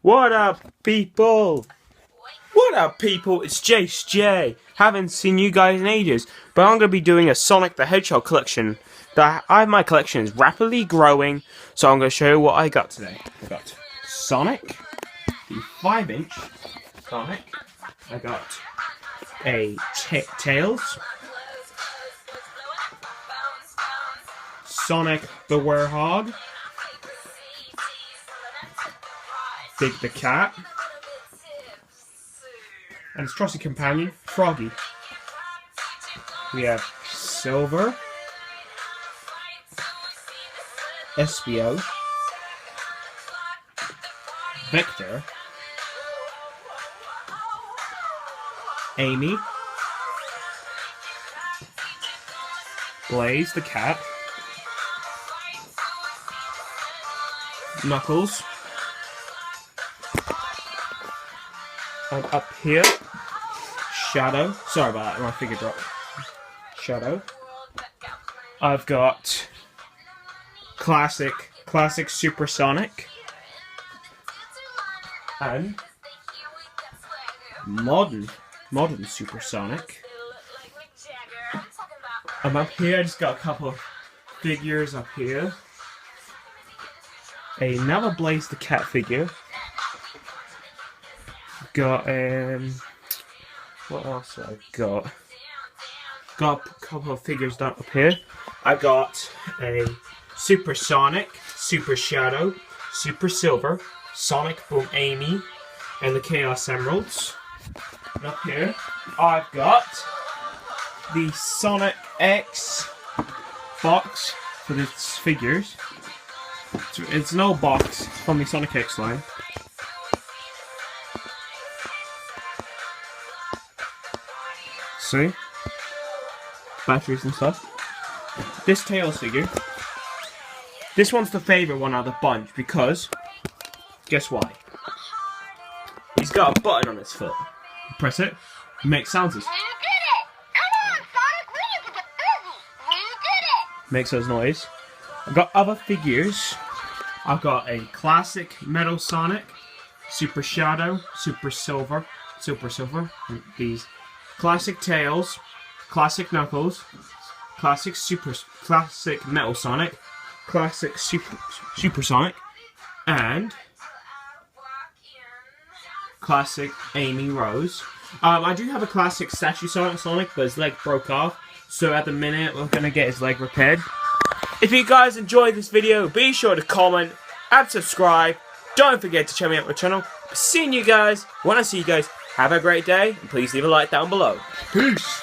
What up, people? What up, people? It's Jace J. Haven't seen you guys in ages, but I'm going to be doing a Sonic the Hedgehog collection. My collection is rapidly growing, so I'm going to show you what I got today. I got Sonic, the 5-inch Sonic. I got a Tails, Sonic the Werehog, Big the Cat, and his trusty companion, Froggy. We have Silver, Espio, Victor, Amy, Blaze the cat, Knuckles, and up here, Shadow. Sorry about that, my figure dropped. Shadow. I've got classic Supersonic and modern Supersonic. I'm up here. I just got a couple of figures up here. Another Blaze the Cat figure. Got what else have I got? Got a couple of figures down up here. I got a Supersonic, Super Shadow, Super Silver, Sonic Boom Amy, and the Chaos Emeralds. And up here, I've got the Sonic X box for the figures. It's an old box from the Sonic X line. See? Batteries and stuff. This Tails figure. This one's the favourite one out of the bunch because, guess why? He's got a button on his foot. You press it, it makes sounds. You did it! Come on, Sonic, we need to get busy. You did it! Makes those noise. I've got other figures. I've got a classic Metal Sonic, Super Shadow, Super Silver, and these classic Tails, classic Knuckles, classic Metal Sonic, classic Supersonic, and classic Amy Rose. I do have a classic statue Sonic, but his leg broke off, so at the minute we're gonna get his leg repaired. If you guys enjoyed this video, be sure to comment and subscribe. Don't forget to check me out on my channel. Seeing you guys, when I see you guys, have a great day, and please leave a like down below. Peace!